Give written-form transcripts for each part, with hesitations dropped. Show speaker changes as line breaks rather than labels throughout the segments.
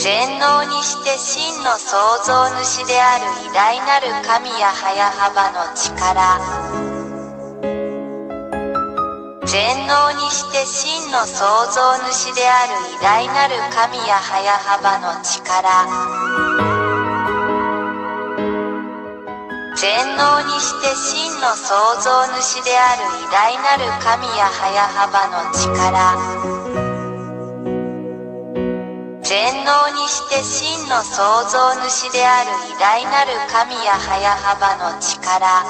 全能にして真の創造主である偉大なる神や早幅の力。全能にして真の創造主である偉大なる神や早幅の力。全能にして真の創造主である偉大なる神や早幅の力。全能にして真の創造主である偉大なる神や早幅の力。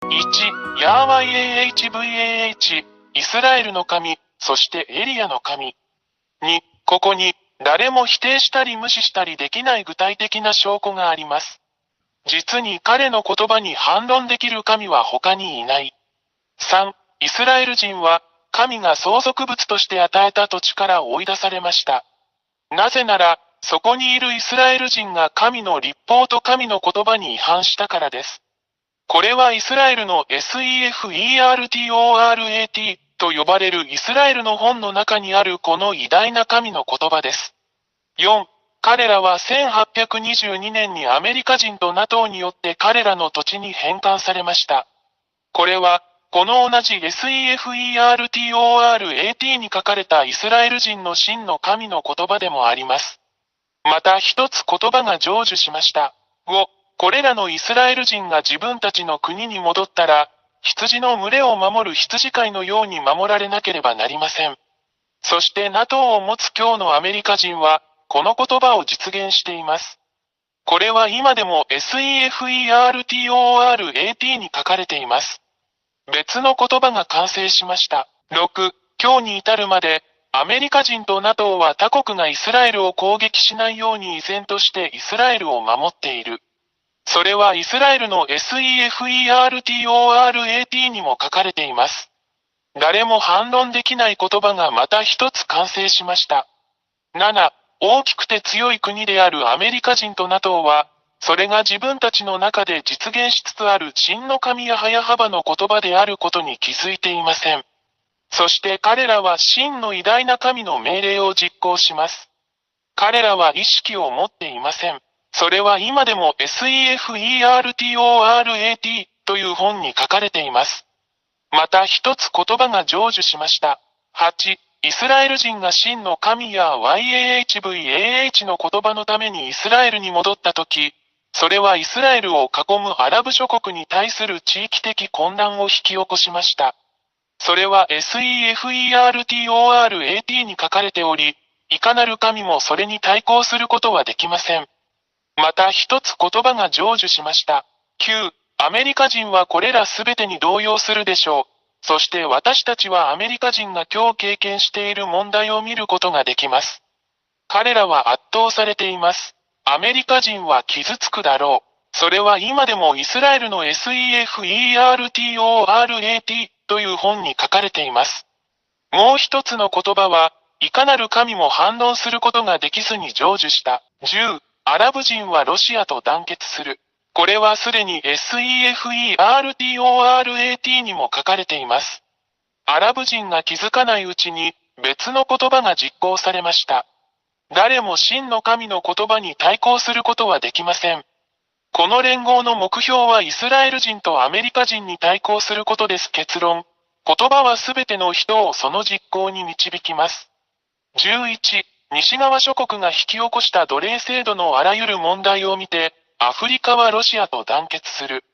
1. ヤーワ YAHVAH イスラエルの神、そしてエリアの神。2. ここに誰も否定したり無視したりできない具体的な証拠があります。実に彼の言葉に反論できる神は他にいない。3. イスラエル人は神が相続物として与えた土地から追い出されました。なぜなら、そこにいるイスラエル人が神の律法と神の言葉に違反したからです。これはイスラエルの SEFERTORAT と呼ばれるイスラエルの本の中にあるこの偉大な神の言葉です。4. 彼らは1822年にアメリカ人と NATO によって彼らの土地に返還されました。これは、この同じ SEFERTORAT に書かれたイスラエル人の真の神の言葉でもあります。また一つ言葉が成就しました。5. これらのイスラエル人が自分たちの国に戻ったら、羊の群れを守る羊飼いのように守られなければなりません。そして NATO を持つ今日のアメリカ人は、この言葉を実現しています。これは今でも SEFERTORAT に書かれています。別の言葉が完成しました。6. 今日に至るまで、アメリカ人と NATO は他国がイスラエルを攻撃しないように依然としてイスラエルを守っている。それはイスラエルの SEFERTORAT にも書かれています。誰も反論できない言葉がまた一つ完成しました。7. 大きくて強い国であるアメリカ人と NATO は、それが自分たちの中で実現しつつある真の神や早幅の言葉であることに気づいていません。そして彼らは真の偉大な神の命令を実行します。彼らは意識を持っていません。それは今でも SEFERTORAT という本に書かれています。また一つ言葉が成就しました。8. イスラエル人が真の神や YAHVAH の言葉のためにイスラエルに戻ったとき、それはイスラエルを囲むアラブ諸国に対する地域的混乱を引き起こしました。それは SEFERTORAT に書かれており、いかなる神もそれに対抗することはできません。また一つ言葉が成就しました。9. アメリカ人はこれらすべてに動揺するでしょう。そして私たちはアメリカ人が今日経験している問題を見ることができます。彼らは圧倒されています。アメリカ人は傷つくだろう。それは今でもイスラエルの SEFERTORAT という本に書かれています。もう一つの言葉は、いかなる神も反論することができずに成就した。10. アラブ人はロシアと団結する。これはすでに SEFERTORAT にも書かれています。アラブ人が気づかないうちに別の言葉が実行されました。誰も真の神の言葉に対抗することはできません。この連合の目標はイスラエル人とアメリカ人に対抗することです。結論。言葉はすべての人をその実行に導きます。11. 西側諸国が引き起こした奴隷制度のあらゆる問題を見て、アフリカはロシアと団結する。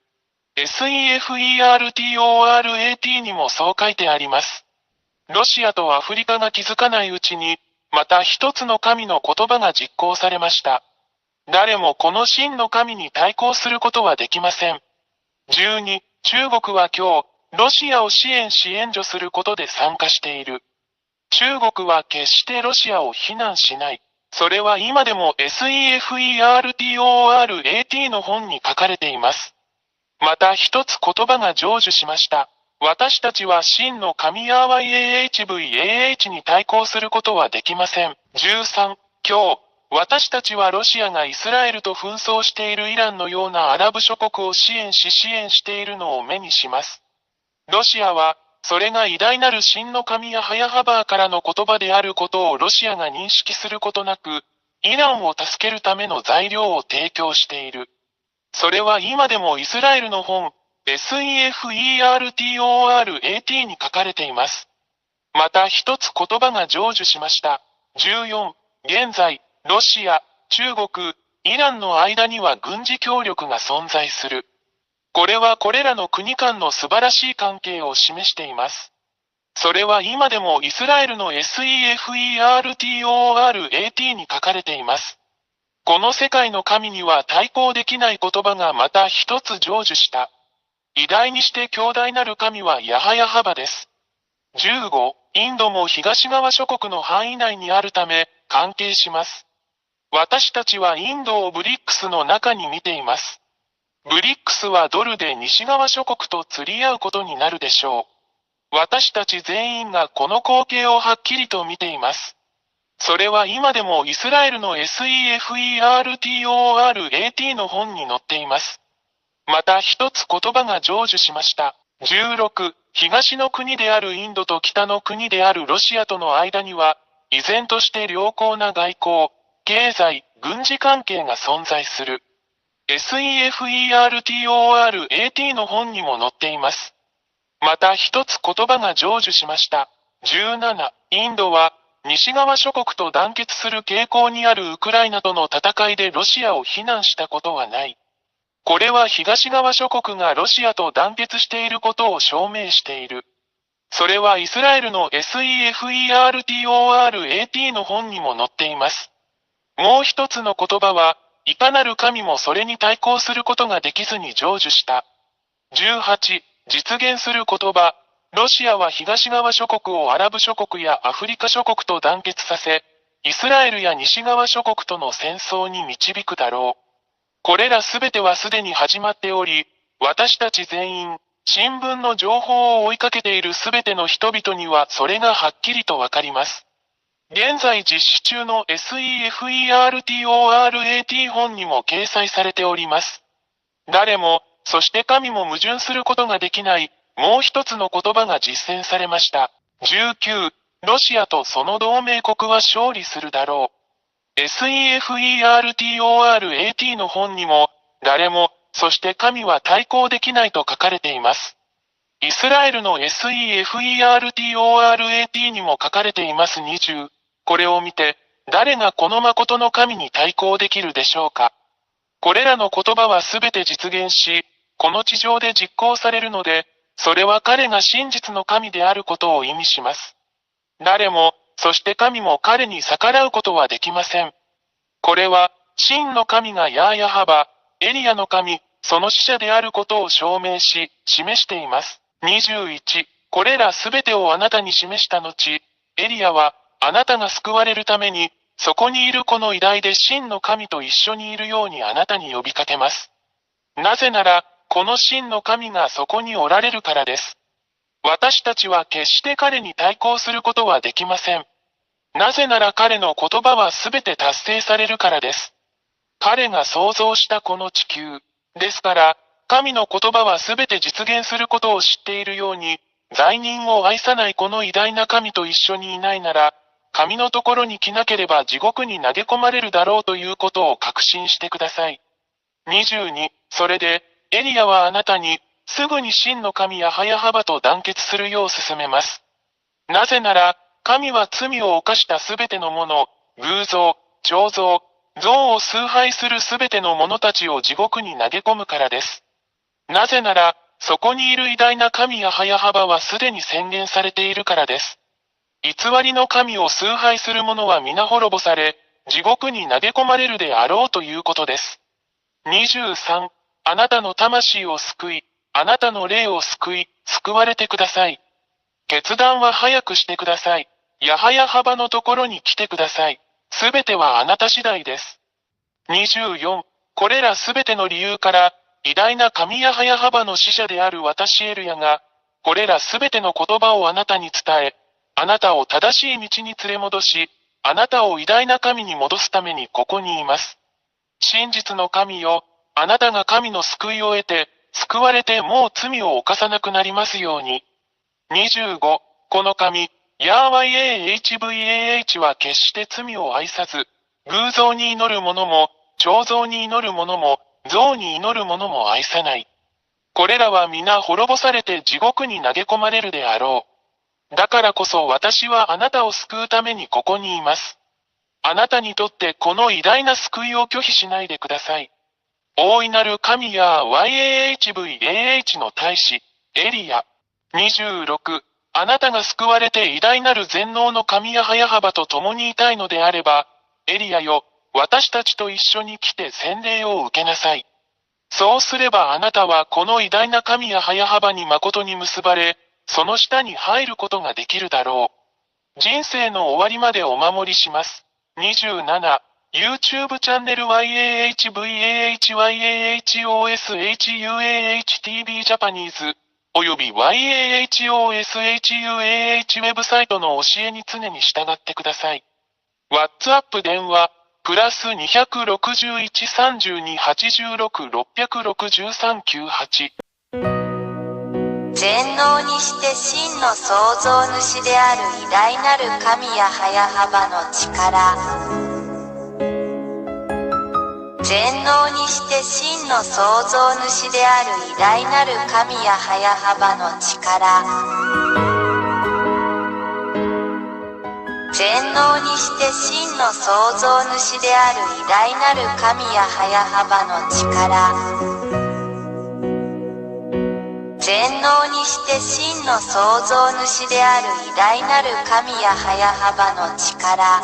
SEFERTORAT にもそう書いてあります。ロシアとアフリカが気づかないうちに、また一つの神の言葉が実行されました。誰もこの真の神に対抗することはできません。12. 中国は今日、ロシアを支援し援助することで参加している。中国は決してロシアを非難しない。それは今でも SEFERTORAT の本に書かれています。また一つ言葉が成就しました。私たちは真の神ヤーワ YAHVAH に対抗することはできません。13. 今日、私たちはロシアがイスラエルと紛争しているイランのようなアラブ諸国を支援しているのを目にします。ロシアは、それが偉大なる真の神ヤハヤハバーからの言葉であることをロシアが認識することなく、イランを助けるための材料を提供している。それは今でもイスラエルの本、SEFERTORAT に書かれています。また一つ言葉が成就しました。14、現在、ロシア、中国、イランの間には軍事協力が存在する。これはこれらの国間の素晴らしい関係を示しています。それは今でもイスラエルの SEFERTORAT に書かれています。この世界の神には対抗できない言葉がまた一つ成就した。偉大にして強大なる神はヤハヤハバです。15、インドも東側諸国の範囲内にあるため、関係します。私たちはインドをブリックスの中に見ています。ブリックスはドルで西側諸国と釣り合うことになるでしょう。私たち全員がこの光景をはっきりと見ています。それは今でもイスラエルの SEFERTORAT の本に載っています。また一つ言葉が成就しました。16、東の国であるインドと北の国であるロシアとの間には、依然として良好な外交、経済、軍事関係が存在する。SEFERTORAT の本にも載っています。また一つ言葉が成就しました。17、インドは、西側諸国と団結する傾向にあるウクライナとの戦いでロシアを非難したことはない。これは東側諸国がロシアと団結していることを証明している。それはイスラエルの SEFERTORAT の本にも載っています。もう一つの言葉は、いかなる神もそれに対抗することができずに成就した。18、実現する言葉。ロシアは東側諸国をアラブ諸国やアフリカ諸国と団結させ、イスラエルや西側諸国との戦争に導くだろう。これらすべてはすでに始まっており、私たち全員、新聞の情報を追いかけているすべての人々にはそれがはっきりとわかります。現在実施中の SEFERTORAT 本にも掲載されております。誰も、そして神も矛盾することができない、もう一つの言葉が実践されました。19、ロシアとその同盟国は勝利するだろう。SEFERTORAT の本にも、誰も、そして神は対抗できないと書かれています。イスラエルの SEFERTORAT にも書かれています。20、これを見て、誰がこの誠の神に対抗できるでしょうか。これらの言葉はすべて実現し、この地上で実行されるので、それは彼が真実の神であることを意味します。誰も、そして神も彼に逆らうことはできません。これは、真の神がヤーヤハバ、エリアの神、その使者であることを証明し、示しています。21、これらすべてをあなたに示した後、エリアは、あなたが救われるために、そこにいるこの偉大で真の神と一緒にいるようにあなたに呼びかけます。なぜなら、この真の神がそこにおられるからです。私たちは決して彼に対抗することはできません。なぜなら彼の言葉はすべて達成されるからです。彼が創造したこの地球。ですから、神の言葉はすべて実現することを知っているように、罪人を愛さないこの偉大な神と一緒にいないなら、神のところに来なければ地獄に投げ込まれるだろうということを確信してください。22、それで、エリアはあなたに、すぐに真の神ヤハヤハバと団結するよう勧めます。なぜなら、神は罪を犯したすべてのもの、偶像、彫像、像を崇拝するすべての者たちを地獄に投げ込むからです。なぜなら、そこにいる偉大な神ヤハヤハバはすでに宣言されているからです。偽りの神を崇拝する者は皆滅ぼされ、地獄に投げ込まれるであろうということです。23、あなたの魂を救い、あなたの霊を救い、救われてください。決断は早くしてください。ヤハヤハバのところに来てください。すべてはあなた次第です。24、これらすべての理由から、偉大な神ヤハヤハバの使者である私エルヤが、これらすべての言葉をあなたに伝え、あなたを正しい道に連れ戻し、あなたを偉大な神に戻すためにここにいます。真実の神よ、あなたが神の救いを得て、救われてもう罪を犯さなくなりますように。25、この神、ヤーワ YAHVAH は決して罪を愛さず、偶像に祈る者も、彫像に祈る者も、像に祈る者も愛さない。これらは皆滅ぼされて地獄に投げ込まれるであろう。だからこそ私はあなたを救うためにここにいます。あなたにとってこの偉大な救いを拒否しないでください。大いなる神や YAHVAH の大使、エリア。26、あなたが救われて偉大なる全能の神やハヤハバと共にいたいのであれば、エリアよ、私たちと一緒に来て洗礼を受けなさい。そうすればあなたはこの偉大な神やハヤハバに誠に結ばれ、その下に入ることができるだろう。人生の終わりまでお守りします。27、YouTube チャンネル YAHVAHYAHOSHUAHTV ジャパニーズ、および YAHOSHUAH ウェブサイトの教えに常に従ってください。WhatsApp 電話、プラス261-32-86-663-98。
全能にして真の創造主である偉大なる神やハヤハバの力。全能にして真の創造主である偉大なる神やハヤハバの力。全能にして真の創造主である偉大なる神やハヤハバの力。全能にして真の創造主である偉大なる神やハヤハバの力。